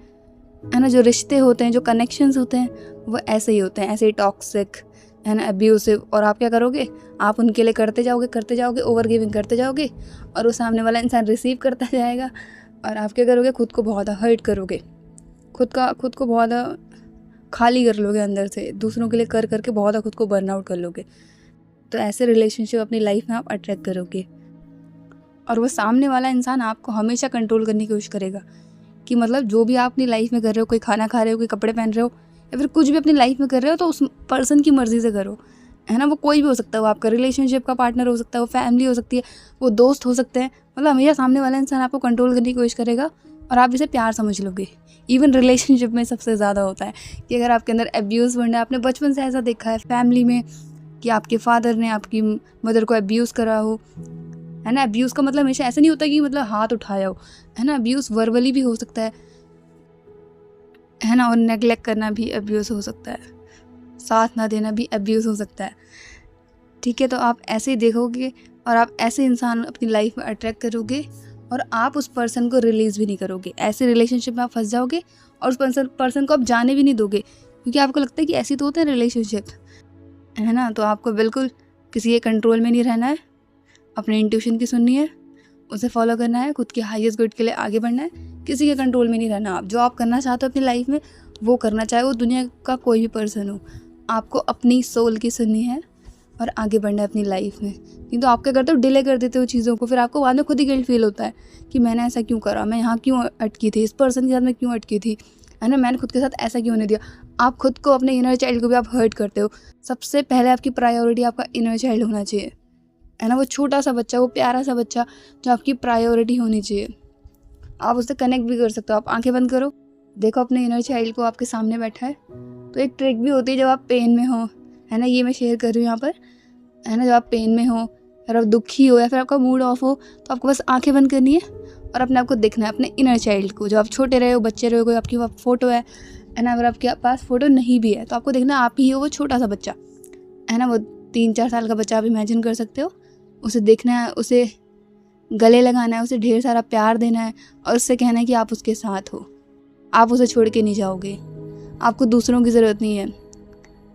Speaker 1: है ना, जो रिश्ते होते हैं, जो कनेक्शंस होते हैं, वो ऐसे ही होते हैं, ऐसे ही टॉक्सिक, है ना, अब्यूसिव। और आप क्या करोगे, आप उनके लिए करते जाओगे, ओवर गिविंग करते जाओगे, और वो सामने वाला इंसान रिसीव करता जाएगा। और आप क्या करोगे, खुद को बहुत हर्ट करोगे, खुद को बहुत खाली कर लोगे अंदर से, दूसरों के लिए कर करके बहुत खुद को बर्न आउट कर लोगे। तो ऐसे रिलेशनशिप अपनी लाइफ में आप अट्रैक्ट करोगे, और वो सामने वाला इंसान आपको हमेशा कंट्रोल करने की कोशिश करेगा, कि मतलब जो भी आप अपनी लाइफ में कर रहे हो, कोई खाना खा रहे हो, कोई कपड़े पहन रहे हो, या फिर कुछ भी अपनी लाइफ में कर रहे हो, तो उस पर्सन की मर्ज़ी से करो, है ना। वो कोई भी हो सकता है, वो आपका रिलेशनशिप का पार्टनर हो सकता है, वो फैमिली हो सकती है, वो दोस्त हो सकते हैं, मतलब हमेशा सामने वाला इंसान आपको कंट्रोल करने की कोशिश करेगा, और आप इसे प्यार समझ लोगे। इवन रिलेशनशिप में सबसे ज़्यादा होता है कि अगर आपके अंदर अब्यूज़ वुंड है, आपने बचपन से ऐसा देखा है फैमिली में कि आपके फादर ने आपकी मदर को अब्यूज़ करा हो, है ना। अब्यूज़ का मतलब हमेशा ऐसा नहीं होता कि मतलब हाथ उठाया हो, है ना, अब्यूज़ वर्बली भी हो सकता है ना, और नेगलेक्ट करना भी अब्यूज़ हो सकता है, साथ ना देना भी अब्यूज़ हो सकता है, ठीक है। तो आप ऐसे ही देखोगे और आप ऐसे इंसान अपनी लाइफ में अट्रैक्ट करोगे, और आप उस पर्सन को रिलीज़ भी नहीं करोगे। ऐसे रिलेशनशिप में आप फंस जाओगे और उस पर्सन को आप जाने भी नहीं दोगे, क्योंकि आपको लगता है कि ऐसी तो होते हैं रिलेशनशिप, है ना। तो आपको बिल्कुल किसी के कंट्रोल में नहीं रहना है, अपने इंट्यूशन की सुननी है, उसे फॉलो करना है, खुद के हाईएस्ट गुड के लिए आगे बढ़ना है, किसी के कंट्रोल में नहीं रहना। आप जो आप करना चाहते हो अपनी लाइफ में वो करना, चाहे वो दुनिया का कोई भी पर्सन हो। आपको अपनी सोल की सुननी है और आगे बढ़ना है अपनी लाइफ में। नहीं तो आप क्या करते हो, डिले कर देते हो चीज़ों को, फिर आपको बाद में खुद ही गिल्ट फील होता है कि मैंने ऐसा क्यों करा, मैं यहाँ क्यों अटकी थी, इस पर्सन के साथ मैं क्यों अटकी थी, है ना, मैंने खुद के साथ ऐसा क्यों नहीं दिया। आप खुद को, अपने इनर चाइल्ड को भी आप हर्ट करते हो। सबसे पहले आपकी प्रायोरिटी आपका इनर चाइल्ड होना चाहिए, है ना, वो छोटा सा बच्चा, वो प्यारा सा बच्चा जो आपकी प्रायोरिटी होनी चाहिए। आप उससे कनेक्ट भी कर सकते हो। आप आंखें बंद करो, देखो अपने इनर चाइल्ड को आपके सामने बैठा है। तो एक ट्रिक भी होती है जब आप पेन में हो, है ना, ये मैं शेयर कर रही हूँ यहाँ पर, है ना, जब आप पेन में हो, फिर आप दुखी हो, या फिर आपका मूड ऑफ हो, तो आपको बस आंखें बंद करनी है और अपने आप को देखना है, अपने इनर चाइल्ड को, जो आप छोटे रहे हो, बच्चे रहे हो, कोई आपकी फ़ोटो है ना, अगर आपके पास फ़ोटो नहीं भी है तो आपको देखना आप ही हो वो छोटा सा बच्चा, है ना, वो 3-4 साल का बच्चा आप इमेजिन कर सकते हो, उसे देखना है, उसे गले लगाना है, उसे ढेर सारा प्यार देना है और उससे कहना है कि आप उसके साथ हो, आप उसे छोड़ के नहीं जाओगे, आपको दूसरों की ज़रूरत नहीं है,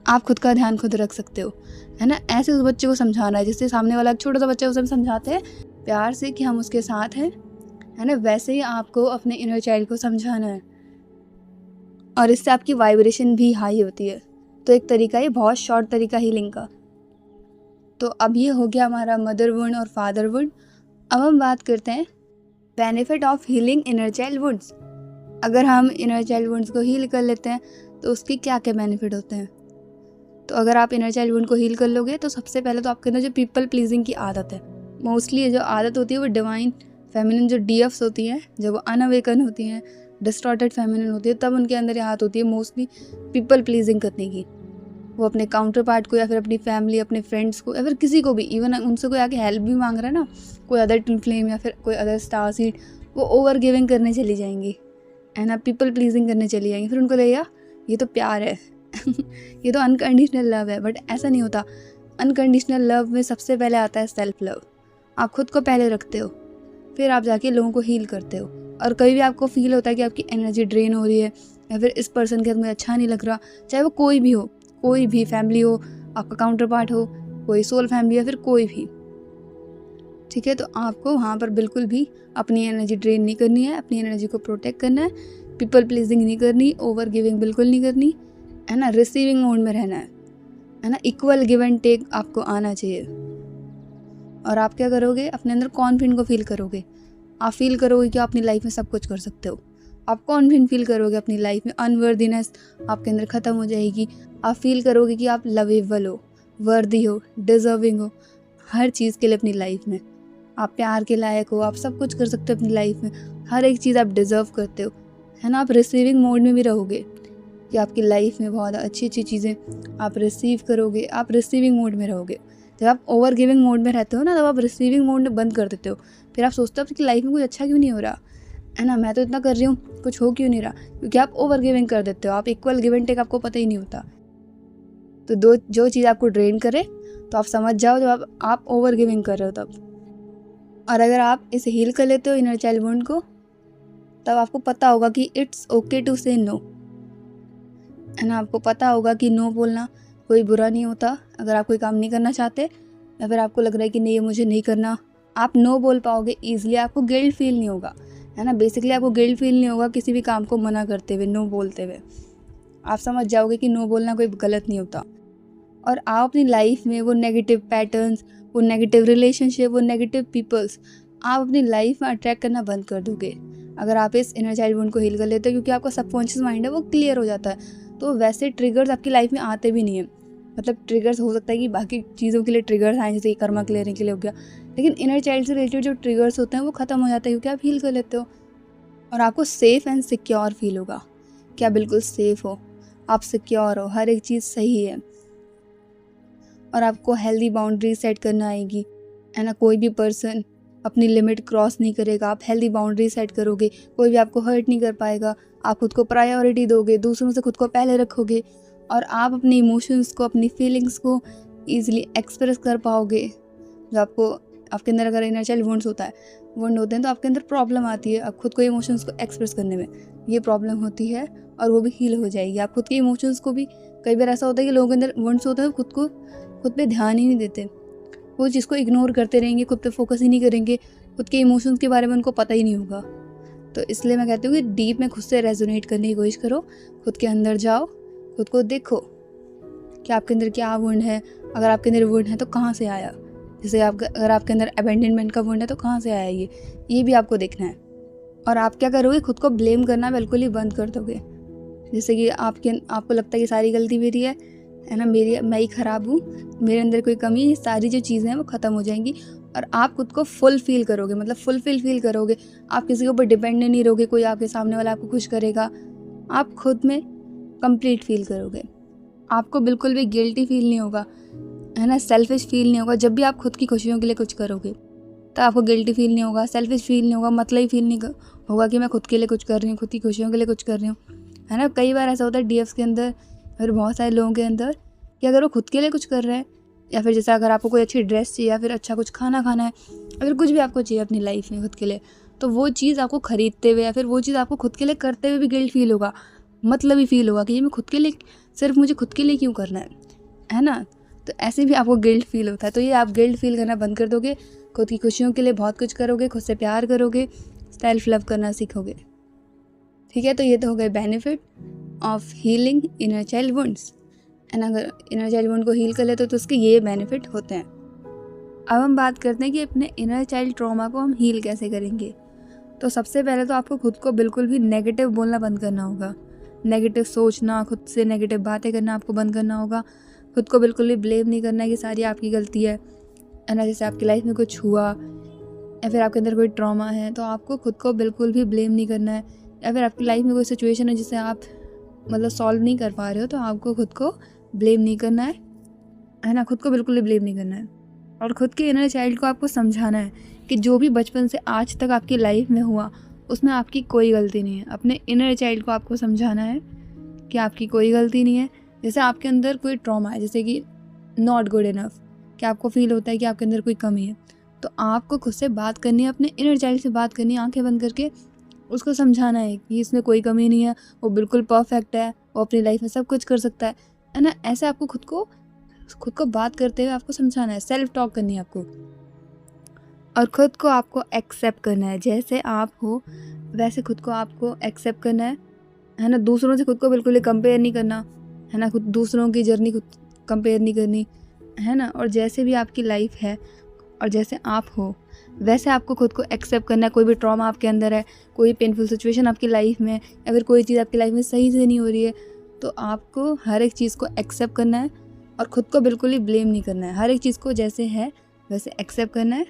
Speaker 1: आप खुद का ध्यान खुद रख सकते हो, है ना। ऐसे उस बच्चे को समझाना है, जिससे सामने वाला एक छोटा सा बच्चा उसे हम समझाते हैं प्यार से कि हम उसके साथ हैं, है ना। वैसे ही आपको अपने इनर चाइल्ड को समझाना है और इससे आपकी वाइब्रेशन भी हाई होती है। तो एक तरीका, ये बहुत शॉर्ट तरीका हीलिंग का। तो अब ये हो गया हमारा मदर वुंड और फादर वुंड। अब हम बात करते हैं benefit of healing inner child wounds. अगर हम इनर चाइल्ड वुंड्स को हील कर लेते हैं तो उसके क्या क्या बेनिफिट होते हैं। तो अगर आप इनर चाइल्ड वुंड को हील कर लोगे तो सबसे पहले तो आपके अंदर जो पीपल प्लीजिंग की आदत है, मोस्टली ये जो आदत होती है वो डिवाइन फेमिनिन जो डीएफ्स होती हैं, जब वो अनअवेकन होती हैं, डिस्टॉर्टेड फेमिनिन होती है, तब उनके अंदर ये आदत होती है मोस्टली पीपल प्लीजिंग करने की। वो अपने काउंटर पार्ट को या फिर अपनी फैमिली, अपने फ्रेंड्स को या फिर किसी को भी, इवन उनसे कोई आके हेल्प भी मांग रहा है ना, कोई अदर ट्विन फ्लेम या फिर कोई अदर स्टार सीड, वो ओवर गिविंग करने चली जाएंगी, है ना, पीपल प्लीजिंग करने चली जाएंगी। फिर उनको लगेगा ये तो प्यार है ये तो अनकंडीशनल लव है। बट ऐसा नहीं होता। अनकंडीशनल लव में सबसे पहले आता है सेल्फ लव। आप खुद को पहले रखते हो, फिर आप जाके लोगों को हील करते हो। और कभी भी आपको फील होता है कि आपकी एनर्जी ड्रेन हो रही है या फिर इस पर्सन के साथ मुझे अच्छा नहीं लग रहा, चाहे वो कोई भी हो, कोई भी फैमिली हो, आपका काउंटर पार्ट हो, कोई सोल फैमिली या फिर कोई भी, ठीक है, तो आपको वहाँ पर बिल्कुल भी अपनी एनर्जी ड्रेन नहीं करनी है, अपनी एनर्जी को प्रोटेक्ट करना है, पीपल प्लीजिंग नहीं करनी, ओवर गिविंग बिल्कुल नहीं करनी, है ना, रिसीविंग मोड में रहना है ना, इक्वल गिव एंड टेक आपको आना चाहिए। और आप क्या करोगे, अपने अंदर कॉन्फिडेंट को फील करोगे। आप फील करोगे कि आप अपनी लाइफ में सब कुछ कर सकते हो। आप कॉन्फिडेंट फील करोगे अपनी लाइफ में, अनवर्दीनेस आपके अंदर ख़त्म हो जाएगी। आप फील करोगे कि आप लवेबल हो, वर्दी हो, डिजर्विंग हो हर चीज़ के लिए अपनी लाइफ में। आप प्यार के लायक हो, आप सब कुछ कर सकते हो अपनी लाइफ में, हर एक चीज़ आप डिज़र्व करते हो, है ना। आप रिसीविंग मोड में भी रहोगे कि आपकी लाइफ में बहुत अच्छी अच्छी चीज़ें आप रिसीव करोगे, आप रिसीविंग मोड में रहोगे। जब आप ओवर गिविंग मोड में रहते हो ना, तब आप रिसीविंग मोड में बंद कर देते हो। फिर आप सोचते हो आपकी लाइफ में कुछ अच्छा क्यों नहीं हो रहा, है ना, मैं तो इतना कर रही हूँ, कुछ हो क्यों नहीं रहा, क्योंकि आप ओवर गिविंग कर देते हो। आप इक्वल गिव एंड टेक आपको पता ही नहीं होता। तो जो चीज़ आपको ड्रेन करे तो आप समझ जाओ जब आप ओवर गिविंग कर रहे हो तब। और अगर आप इसे हील कर लेते हो इनर चाइल्ड वुंड को, तब आपको पता होगा कि इट्स ओके टू से नो, है ना। आपको पता होगा कि नो बोलना कोई बुरा नहीं होता। अगर आप कोई काम नहीं करना चाहते या फिर आपको लग रहा है कि नहीं ये मुझे नहीं करना, आप नो बोल पाओगे ईजिली। आपको गिल्ट फील नहीं होगा, है ना। बेसिकली आपको गिल्ट फील नहीं होगा किसी भी काम को मना करते हुए, नो बोलते हुए। आप समझ जाओगे कि नो बोलना कोई गलत नहीं होता। और आप अपनी लाइफ में वो नेगेटिव पैटर्न्स, वो नेगेटिव रिलेशनशिप, वो नेगेटिव पीपल्स आप अपनी लाइफ में अट्रैक्ट करना बंद कर दोगे अगर आप इस इनर चाइल्ड वुंड को हील कर लेते हो। क्योंकि आपका सबकॉन्शियस माइंड है वो क्लियर हो जाता है, तो वैसे ट्रिगर्स आपकी लाइफ में आते भी नहीं है। मतलब ट्रिगर्स हो सकता है कि बाकी चीज़ों के लिए ट्रिगर्स आए, जैसे कर्मा क्लियरिंग के लिए हो गया, लेकिन इनर चाइल्ड से रिलेटेड जो ट्रिगर्स होते हैं वो ख़त्म हो जाते हैं क्योंकि आप हील कर लेते हो। और आपको सेफ़ एंड सिक्योर फील होगा कि आप बिल्कुल सेफ़ हो, आप सिक्योर हो, हर एक चीज़ सही है। और आपको हेल्दी बाउंड्री सेट करना आएगी, है ना। कोई भी पर्सन अपनी लिमिट क्रॉस नहीं करेगा। आप हेल्दी बाउंड्री सेट करोगे, कोई भी आपको हर्ट नहीं कर पाएगा। आप खुद को प्रायोरिटी दोगे, दूसरों से खुद को पहले रखोगे और आप अपने इमोशंस को, अपनी फीलिंग्स को ईजिली एक्सप्रेस कर पाओगे। जो आपके अंदर अगर इनर चाइल्ड वुंड होते हैं तो आपके अंदर प्रॉब्लम आती है, आप खुद को इमोशंस को एक्सप्रेस करने में ये प्रॉब्लम होती है और वो भी हील हो जाएगी। आप खुद के इमोशंस को भी, कई बार ऐसा होता है कि लोगों के अंदर वुंड्स होते हैं, खुद पे ध्यान ही नहीं देते, वो चीज़ को इग्नोर करते रहेंगे, खुद पे फोकस ही नहीं करेंगे, खुद के इमोशंस के बारे में उनको पता ही नहीं होगा। तो इसलिए मैं कहती हूँ कि डीप में खुद से रेजोनेट करने की कोशिश करो, खुद के अंदर जाओ, खुद को देखो कि आपके अंदर क्या वुंड है। अगर आपके अंदर वुंड है तो कहाँ से आया, जैसे अगर आपके अंदर अबैंडनमेंट का वुंड है तो कहाँ से आया ये भी आपको देखना है। और आप क्या करोगे, खुद को ब्लेम करना बिल्कुल ही बंद कर दोगे। जैसे कि आपको लगता है कि सारी गलती मेरी है ना, मैं ही ख़राब हूँ, मेरे अंदर कोई कमी है, ये सारी जो चीज़ें हैं वो ख़त्म हो जाएंगी और आप खुद को फुल फील करोगे, मतलब फील करोगे। आप किसी के ऊपर डिपेंडेंट नहीं रहोगे, कोई आपके सामने वाला आपको खुश करेगा, आप खुद में कंप्लीट फील करोगे। आपको बिल्कुल भी गिल्टी फील नहीं होगा, है ना, सेल्फिश फील नहीं होगा। जब भी आप खुद की खुशियों के लिए कुछ करोगे तो आपको गिल्टी फील नहीं होगा, सेल्फिश फील नहीं होगा, मतलब ही फील नहीं होगा कि मैं खुद के लिए कुछ कर रही हूँ, खुद की खुशियों के लिए कुछ कर रही हूँ, है ना। कई बार ऐसा होता है डीएफ्स के अंदर और बहुत सारे लोगों के अंदर कि अगर वो खुद के लिए कुछ कर रहे हैं या फिर जैसे अगर आपको कोई अच्छी ड्रेस चाहिए या फिर अच्छा कुछ खाना खाना है, अगर कुछ भी आपको चाहिए अपनी लाइफ में खुद के लिए, तो वो चीज़ आपको ख़रीदते हुए या फिर वो चीज़ आपको खुद के लिए करते हुए भी गिल्ट फील होगा, मतलब ही फील होगा कि ये मैं खुद के लिए, सिर्फ मुझे खुद के लिए क्यों करना है ना। तो ऐसे भी आपको गिल्ट फील होता है, तो ये आप गिल्ट फील करना बंद कर दोगे, खुद की खुशियों के लिए बहुत कुछ करोगे, खुद से प्यार करोगे, सेल्फ लव करना सीखोगे। ठीक है, तो ये तो हो गए benefit of healing inner child wounds. And अगर इनर चाइल्ड वुंड को हील कर लेते तो उसके ये बेनिफिट होते हैं। अब हम बात करते हैं कि अपने इनर चाइल्ड ट्रॉमा को हम हील कैसे करेंगे। तो सबसे पहले तो आपको खुद को बिल्कुल भी नेगेटिव बोलना बंद करना होगा, नेगेटिव सोचना, खुद से नेगेटिव बातें करना आपको बंद करना होगा। खुद को बिल्कुल भी ब्लेम नहीं करना है कि सारी आपकी गलती है ना। जैसे आपकी लाइफ में कुछ हुआ या फिर आपके अंदर कोई ट्रॉमा है, तो आपको खुद को बिल्कुल भी ब्लेम नहीं करना है। या फिर आपकी लाइफ में कोई सिचुएशन है जिसे आप मतलब सॉल्व नहीं कर पा रहे हो, तो आपको खुद को ब्लेम नहीं करना है ना। खुद को बिल्कुल भी ब्लेम नहीं करना है। और ख़ुद के इनर चाइल्ड को आपको समझाना है कि जो भी बचपन से आज तक आपकी लाइफ में हुआ उसमें आपकी कोई गलती नहीं है। अपने इनर चाइल्ड को आपको समझाना है कि आपकी कोई गलती नहीं है। जैसे आपके अंदर कोई ट्रॉमा है, जैसे कि नॉट गुड इनफ, कि आपको फील होता है कि आपके अंदर कोई कमी है, तो आपको खुद से बात करनी है, अपने इनर चाइल्ड से बात करनी है, आंखें बंद करके उसको समझाना है कि इसमें कोई कमी नहीं है, वो बिल्कुल परफेक्ट है, वो अपनी लाइफ में सब कुछ कर सकता है ना। ऐसे आपको खुद को बात करते हुए आपको समझाना है, सेल्फ टॉक करनी है आपको। और ख़ुद को आपको एक्सेप्ट करना है, जैसे आप हो वैसे खुद को आपको एक्सेप्ट करना है ना। दूसरों से खुद को बिल्कुल ही कंपेयर नहीं करना है ना। खुद दूसरों की जर्नी खुद कंपेयर नहीं करनी है ना। और जैसे भी आपकी लाइफ है और जैसे आप हो वैसे आपको खुद को एक्सेप्ट करना है। कोई भी ट्रॉमा आपके अंदर है, कोई पेनफुल सिचुएशन आपकी लाइफ में, अगर कोई चीज़ आपकी लाइफ में सही से नहीं हो रही है, तो आपको हर एक चीज़ को एक्सेप्ट करना है और ख़ुद को बिल्कुल ही ब्लेम नहीं करना है। हर एक चीज़ को जैसे है वैसे एक्सेप्ट करना है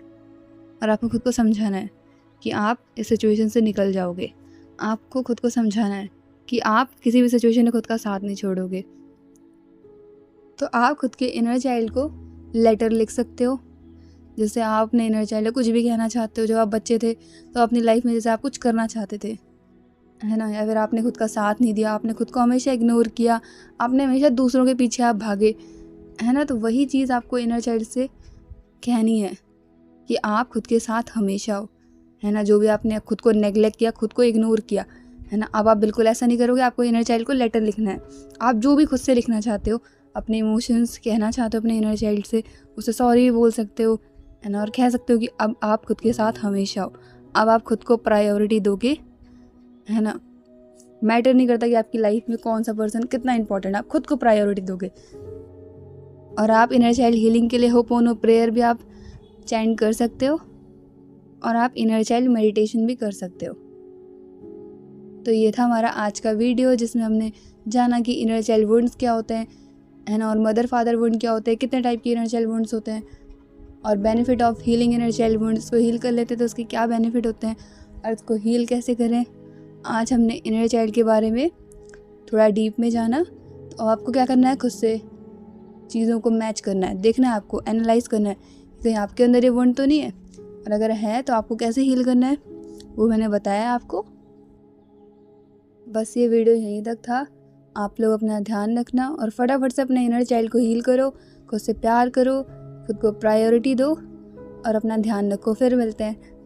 Speaker 1: और आपको खुद को समझाना है कि आप इस सिचुएशन से निकल जाओगे। आपको खुद को समझाना है कि आप किसी भी सिचुएशन में खुद का साथ नहीं छोड़ोगे। तो आप खुद के इनर चाइल्ड को लेटर लिख सकते हो। जैसे आप अपने इनर चाइल्ड को कुछ भी कहना चाहते हो। जब आप बच्चे थे तो अपनी लाइफ में जैसे आप कुछ करना चाहते थे, है ना, या फिर आपने खुद का साथ नहीं दिया, आपने खुद को हमेशा इग्नोर किया, आपने हमेशा दूसरों के पीछे आप भागे, है ना, तो वही चीज़ आपको इनर चाइल्ड से कहनी है कि आप खुद के साथ हमेशा हो, है ना। जो भी आपने खुद को नेगलेक्ट किया, खुद को इग्नोर किया, है ना, अब आप बिल्कुल ऐसा नहीं करोगे। आपको इनर चाइल्ड को लेटर लिखना है। आप जो भी खुद से लिखना चाहते हो, अपने इमोशंस कहना चाहते हो अपने इनर चाइल्ड से, उसे सॉरी भी बोल सकते हो, है ना, और कह सकते हो कि अब आप खुद के साथ हमेशा हो। अब आप खुद को प्रायोरिटी दोगे, है ना। मैटर नहीं करता कि आपकी लाइफ में कौन सा पर्सन कितना इंपॉर्टेंट है, आप खुद को प्रायोरिटी दोगे। और आप इनर चाइल्ड हीलिंग के लिए होपोनो प्रेयर भी आप चैंट कर सकते हो और आप इनर चाइल्ड मेडिटेशन भी कर सकते हो। तो ये था हमारा आज का वीडियो, जिसमें हमने जाना कि इनर चाइल्ड वुंड्स क्या होते हैं, है ना, और मदर फादर वुंड क्या होते हैं, कितने टाइप के इनर चाइल्ड वुंड्स होते हैं, और benefit of healing inner child wounds को हील कर लेते तो उसके क्या बेनिफिट होते हैं और इसको हील कैसे करें। आज हमने इनर चाइल्ड के बारे में थोड़ा डीप में जाना। तो आपको क्या करना है, खुद से चीज़ों को मैच करना है, देखना है आपको, एनालाइज करना है कहीं आपके अंदर ये वुंड तो नहीं है, और अगर है तो आपको कैसे हील करना है वो मैंने बताया आपको। बस ये वीडियो यहीं तक था। आप लोग अपना ध्यान रखना और फटाफट से अपने इनर चाइल्ड को हील करो, खुद से प्यार करो, खुद को प्रायोरिटी दो और अपना ध्यान रखो। फिर मिलते हैं।